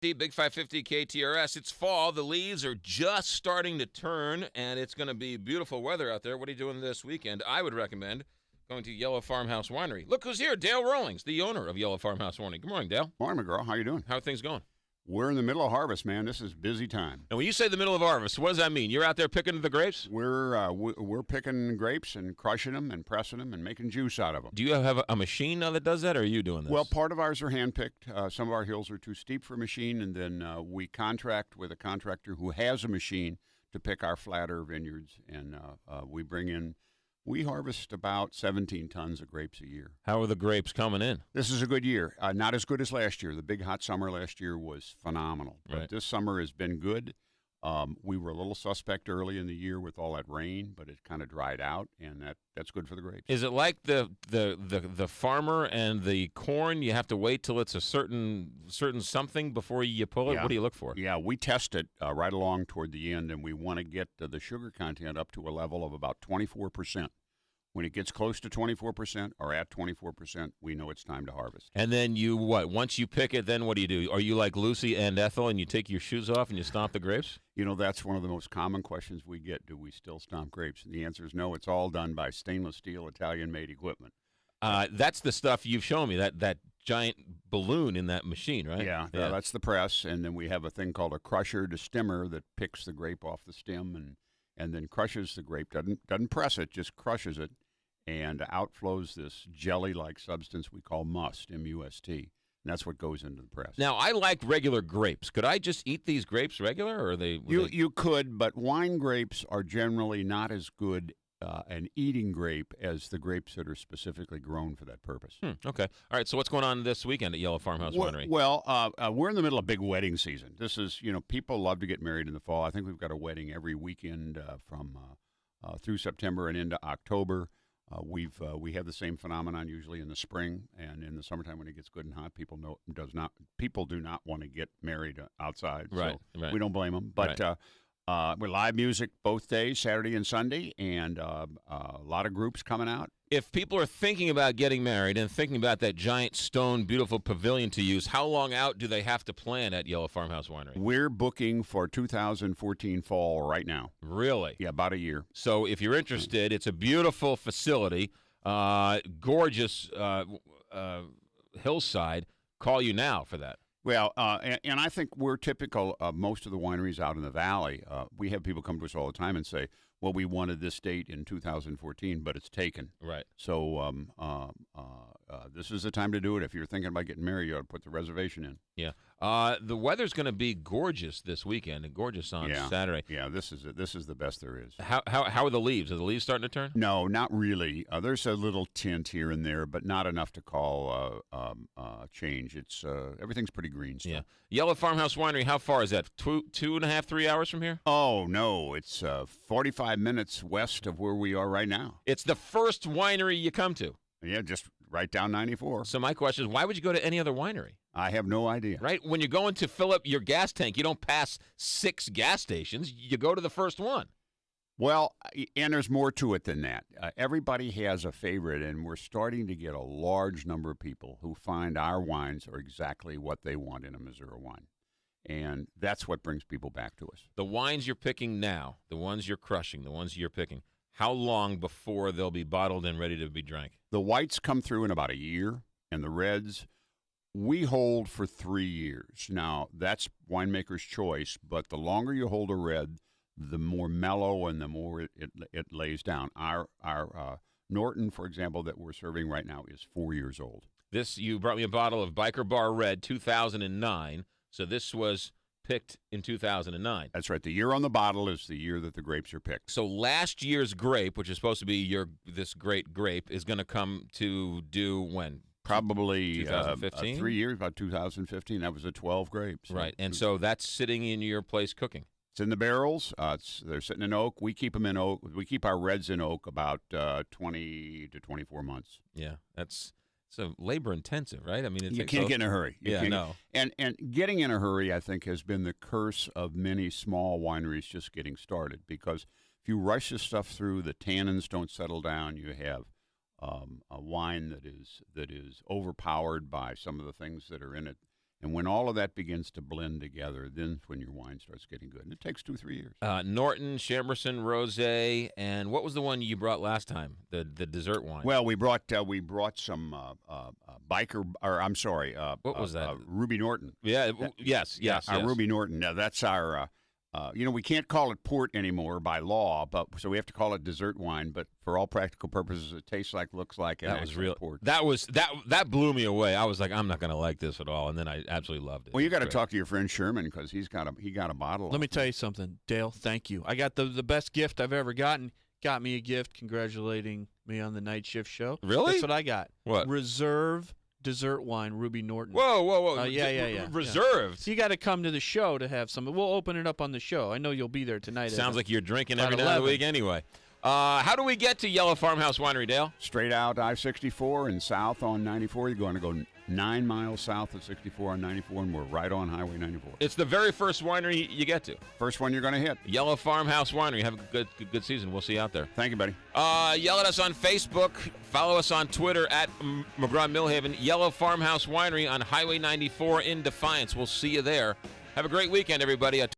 550, Big 550 KTRS. It's fall. The leaves are just starting to turn, and it's going to be beautiful weather out there. What are you doing this weekend? I would recommend going to Yellow Farmhouse Winery. Look who's here, Dale Rawlings, the owner of Yellow Farmhouse Winery. Good morning, Dale. Morning, McGraw. How you doing? How are things going? We're in the middle of harvest, man. This is busy time. And when you say the middle of harvest, what does that mean? You're out there picking the grapes? We're picking grapes and crushing them and pressing them and making juice out of them. Do you have a machine now that does that, or are you doing this? Well, part of ours are hand-picked. Some of our hills are too steep for a machine, and then we contract with a contractor who has a machine to pick our flatter vineyards, and we harvest about 17 tons of grapes a year. How are the grapes coming in? This is a good year. Not as good as last year. The big hot summer last year was phenomenal. But this summer has been good. We were a little suspect early in the year with all that rain, but it kind of dried out, and that's good for the grapes. Is it like the farmer and the corn? You have to wait till it's a certain something before you pull it? Yeah. What do you look for? Yeah, we test it right along toward the end, and we want to get the sugar content up to a level of about 24%. When it gets close to 24% or at 24%, we know it's time to harvest. And then once you pick it, then what do? Are you like Lucy and Ethel and you take your shoes off and you stomp the grapes? You know, that's one of the most common questions we get. Do we still stomp grapes? And the answer is no. It's all done by stainless steel Italian-made equipment. That's the stuff you've shown me, that giant balloon in that machine, right? Yeah, that's the press. And then we have a thing called a crusher to stimmer that picks the grape off the stem and then crushes the grape. Doesn't press it, just crushes it. And outflows this jelly-like substance we call must, M-U-S-T, and that's what goes into the press. Now, I like regular grapes. Could I just eat these grapes regular, or are they? You could, but wine grapes are generally not as good an eating grape as the grapes that are specifically grown for that purpose. Okay. All right, so what's going on this weekend at Yellow Farmhouse Winery? Well, we're in the middle of big wedding season. This is, people love to get married in the fall. I think we've got a wedding every weekend from through September and into October. We have the same phenomenon usually in the spring and in the summertime when it gets good and hot. People do not want to get married outside. Right. We don't blame them. But we're live music both days, Saturday and Sunday, and a lot of groups coming out. If people are thinking about getting married and thinking about that giant stone, beautiful pavilion to use, how long out do they have to plan at Yellow Farmhouse Winery? We're booking for 2014 fall right now. Really? Yeah, about a year. So if you're interested, it's a beautiful facility, gorgeous hillside. Call you now for that. Well, and I think we're typical of most of the wineries out in the valley. We have people come to us all the time and say, well, we wanted this date in 2014, but it's taken. Right. So this is the time to do it. If you're thinking about getting married, you ought to put the reservation in. Yeah. The weather's going to be gorgeous this weekend and gorgeous on Saturday. Yeah, this is the best there is. How are the leaves? Are the leaves starting to turn? No, not really. There's a little tint here and there, but not enough to call change. It's everything's pretty green still. Yeah. Yellow Farmhouse Winery, how far is that? 2.5, 3 hours from here? Oh, no. It's 45 minutes west of where we are right now. It's the first winery you come to. Yeah, just right down 94. So my question is, why would you go to any other winery? I have no idea. Right? When you're going to fill up your gas tank, you don't pass 6 gas stations. You go to the first one. Well, and there's more to it than that. Everybody has a favorite, and we're starting to get a large number of people who find our wines are exactly what they want in a Missouri wine. And that's what brings people back to us. The wines you're picking now, the ones you're crushing, the ones you're picking, how long before they'll be bottled and ready to be drank? The whites come through in about a year, and the reds we hold for 3 years. Now, that's winemaker's choice, but the longer you hold a red, the more mellow and the more it lays down. Our Norton, for example, that we're serving right now is 4 years old. You brought me a bottle of Biker Bar Red 2009, so this was picked in 2009. That's right. The year on the bottle is the year that the grapes are picked. So last year's grape, which is supposed to be this great grape, is going to come to do when? Probably 2015? 3 years, about 2015. That was a 12 grapes. Right, and so that's sitting in your place cooking. It's in the barrels. They're sitting in oak. We keep them in oak. We keep our reds in oak about 20 to 24 months. Yeah, it's so labor intensive, right? I mean, you can't get in a hurry. No. And getting in a hurry, I think, has been the curse of many small wineries just getting started. Because if you rush this stuff through, the tannins don't settle down. You have a wine that is overpowered by some of the things that are in it. And when all of that begins to blend together, then when your wine starts getting good. And it takes 2-3 years. Norton, Chamberson, Rosé, and what was the one you brought last time? The dessert wine. Well, we brought some biker, or I'm sorry, what was that? Ruby Norton. Yeah. Yes. Ruby Norton. Now that's our. We can't call it port anymore by law, so we have to call it dessert wine. But for all practical purposes, it tastes like, looks like, and that was real. Port. That blew me away. I was like, I'm not going to like this at all, and then I absolutely loved it. Well, you got to talk to your friend Sherman because he got a bottle. Let me tell you something, Dale. Thank you. I got the best gift I've ever gotten. Got me a gift congratulating me on the night shift show. Really? That's what I got. What? Reserve dessert wine, Ruby Norton. Whoa. Yeah. Reserved. So you got to come to the show to have some. We'll open it up on the show. I know you'll be there tonight. Sounds like you're drinking about every night of the 11. week anyway. How do we get to Yellow Farmhouse Winery, Dale? Straight out I-64 and south on 94. You're going to go 9 miles south of 64 on 94, and we're right on Highway 94. It's the very first winery you get to. First one you're going to hit. Yellow Farmhouse Winery. Have a good season. We'll see you out there. Thank you, buddy. Yell at us on Facebook. Follow us on Twitter at McGraw Millhaven. Yellow Farmhouse Winery on Highway 94 in Defiance. We'll see you there. Have a great weekend, everybody.